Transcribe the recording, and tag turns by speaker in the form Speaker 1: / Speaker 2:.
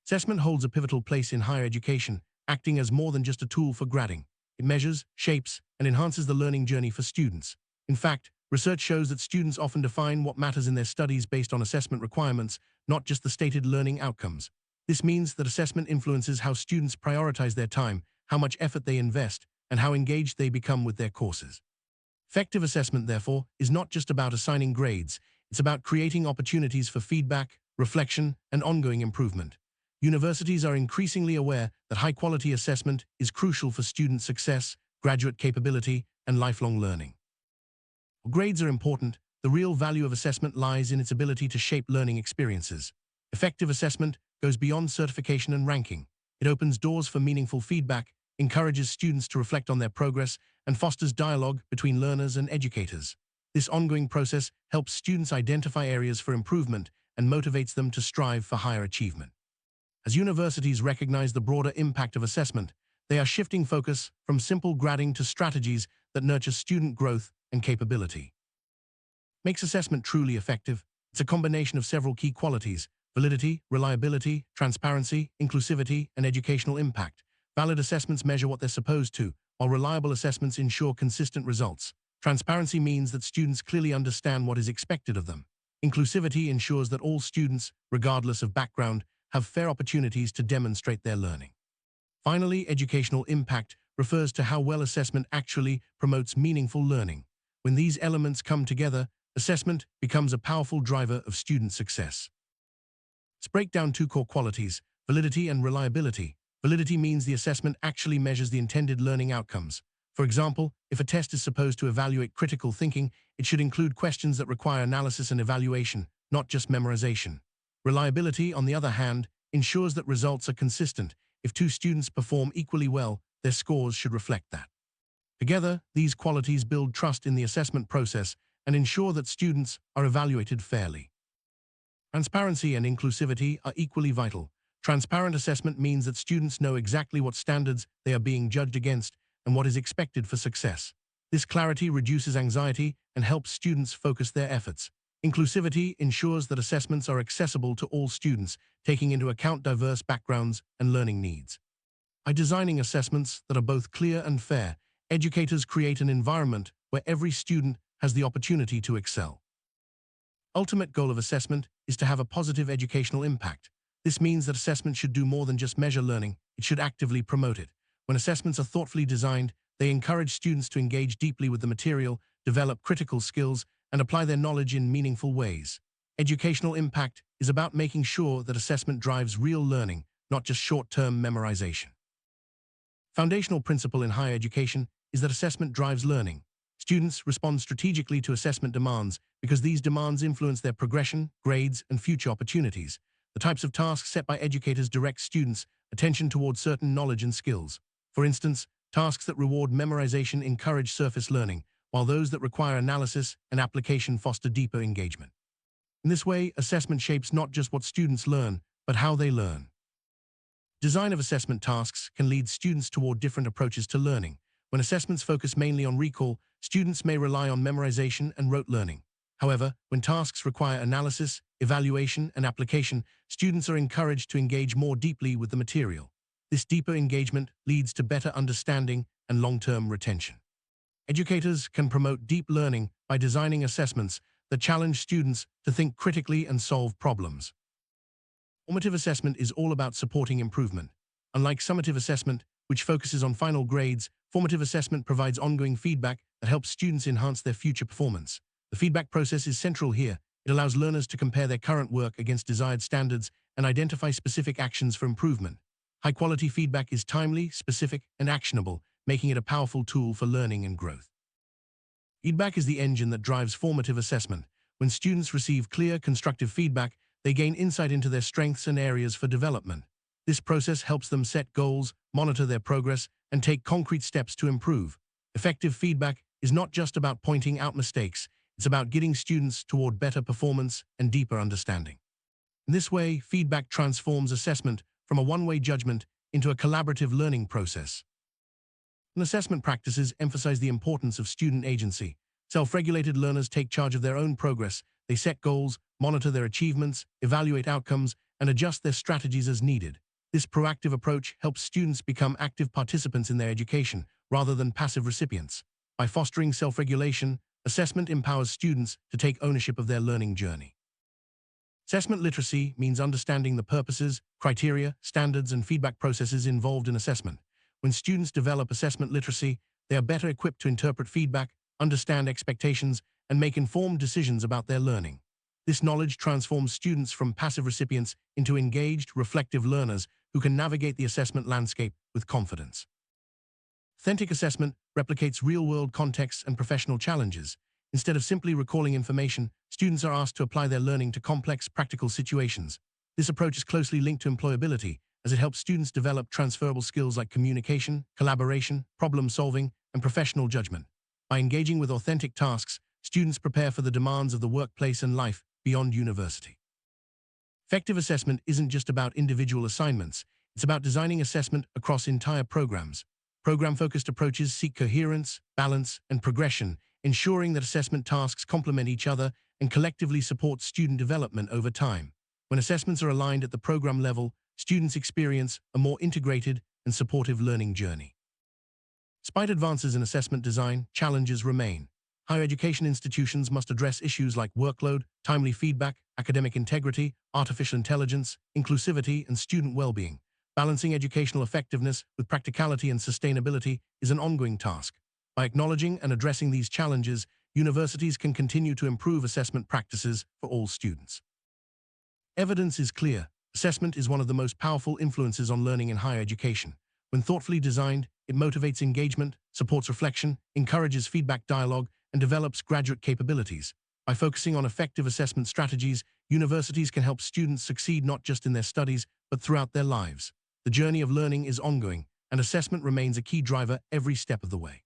Speaker 1: Assessment holds a pivotal place in higher education, acting as more than just a tool for grading. It measures, shapes, and enhances the learning journey for students. In fact, research shows that students often define what matters in their studies based on assessment requirements, not just the stated learning outcomes. This means that assessment influences how students prioritize their time, how much effort they invest, and how engaged they become with their courses. Effective assessment, therefore, is not just about assigning grades, it's about creating opportunities for feedback, reflection, and ongoing improvement. Universities are increasingly aware that high-quality assessment is crucial for student success, graduate capability, and lifelong learning. While grades are important, the real value of assessment lies in its ability to shape learning experiences. Effective assessment goes beyond certification and ranking. It opens doors for meaningful feedback, encourages students to reflect on their progress, and fosters dialogue between learners and educators. This ongoing process helps students identify areas for improvement and motivates them to strive for higher achievement. As universities recognize the broader impact of assessment, they are shifting focus from simple grading to strategies that nurture student growth and capability. Makes assessment truly effective? It's a combination of several key qualities: validity, reliability, transparency, inclusivity, and educational impact. Valid assessments measure what they're supposed to, while reliable assessments ensure consistent results. Transparency means that students clearly understand what is expected of them. Inclusivity ensures that all students, regardless of background, have fair opportunities to demonstrate their learning. Finally, educational impact refers to how well assessment actually promotes meaningful learning. When these elements come together, assessment becomes a powerful driver of student success. Let's break down two core qualities: validity and reliability. Validity means the assessment actually measures the intended learning outcomes. For example, if a test is supposed to evaluate critical thinking, it should include questions that require analysis and evaluation, not just memorization. Reliability, on the other hand, ensures that results are consistent. If two students perform equally well, their scores should reflect that. Together, these qualities build trust in the assessment process and ensure that students are evaluated fairly. Transparency and inclusivity are equally vital. Transparent assessment means that students know exactly what standards they are being judged against and what is expected for success. This clarity reduces anxiety and helps students focus their efforts. Inclusivity ensures that assessments are accessible to all students, taking into account diverse backgrounds and learning needs. By designing assessments that are both clear and fair, educators create an environment where every student has the opportunity to excel. Ultimate goal of assessment is to have a positive educational impact. This means that assessment should do more than just measure learning, it should actively promote it. When assessments are thoughtfully designed, they encourage students to engage deeply with the material, develop critical skills, and apply their knowledge in meaningful ways. Educational impact is about making sure that assessment drives real learning, not just short-term memorization. Foundational principle in higher education is that assessment drives learning. Students respond strategically to assessment demands because these demands influence their progression, grades, and future opportunities. The types of tasks set by educators direct students' attention towards certain knowledge and skills. For instance, tasks that reward memorization encourage surface learning, while those that require analysis and application foster deeper engagement. In this way, assessment shapes not just what students learn, but how they learn. Design of assessment tasks can lead students toward different approaches to learning. When assessments focus mainly on recall, students may rely on memorization and rote learning. However, when tasks require analysis, evaluation, and application, students are encouraged to engage more deeply with the material. This deeper engagement leads to better understanding and long-term retention. Educators can promote deep learning by designing assessments that challenge students to think critically and solve problems. Formative assessment is all about supporting improvement. Unlike summative assessment, which focuses on final grades, formative assessment provides ongoing feedback that helps students enhance their future performance. The feedback process is central here. It allows learners to compare their current work against desired standards and identify specific actions for improvement. High-quality feedback is timely, specific, and actionable, making it a powerful tool for learning and growth. Feedback is the engine that drives formative assessment. When students receive clear, constructive feedback, they gain insight into their strengths and areas for development. This process helps them set goals, monitor their progress, and take concrete steps to improve. Effective feedback is not just about pointing out mistakes, it's about getting students toward better performance and deeper understanding. In this way, feedback transforms assessment from a one-way judgment into a collaborative learning process. Assessment practices emphasize the importance of student agency. Self-regulated learners take charge of their own progress. They set goals, monitor their achievements, evaluate outcomes, and adjust their strategies as needed. This proactive approach helps students become active participants in their education rather than passive recipients. By fostering self-regulation, assessment empowers students to take ownership of their learning journey. Assessment literacy means understanding the purposes, criteria, standards, and feedback processes involved in assessment. When students develop assessment literacy, they are better equipped to interpret feedback, understand expectations, and make informed decisions about their learning. This knowledge transforms students from passive recipients into engaged, reflective learners who can navigate the assessment landscape with confidence. Authentic assessment replicates real-world contexts and professional challenges. Instead of simply recalling information, students are asked to apply their learning to complex, practical situations. This approach is closely linked to employability, as it helps students develop transferable skills like communication, collaboration, problem-solving, and professional judgment. By engaging with authentic tasks, students prepare for the demands of the workplace and life beyond university. Effective assessment isn't just about individual assignments, it's about designing assessment across entire programs. Program-focused approaches seek coherence, balance, and progression, ensuring that assessment tasks complement each other and collectively support student development over time. When assessments are aligned at the program level, students experience a more integrated and supportive learning journey. Despite advances in assessment design, challenges remain. Higher education institutions must address issues like workload, timely feedback, academic integrity, artificial intelligence, inclusivity, and student well-being. Balancing educational effectiveness with practicality and sustainability is an ongoing task. By acknowledging and addressing these challenges, universities can continue to improve assessment practices for all students. Evidence is clear. Assessment is one of the most powerful influences on learning in higher education. When thoughtfully designed, it motivates engagement, supports reflection, encourages feedback dialogue, and develops graduate capabilities. By focusing on effective assessment strategies, universities can help students succeed not just in their studies, but throughout their lives. The journey of learning is ongoing, and assessment remains a key driver every step of the way.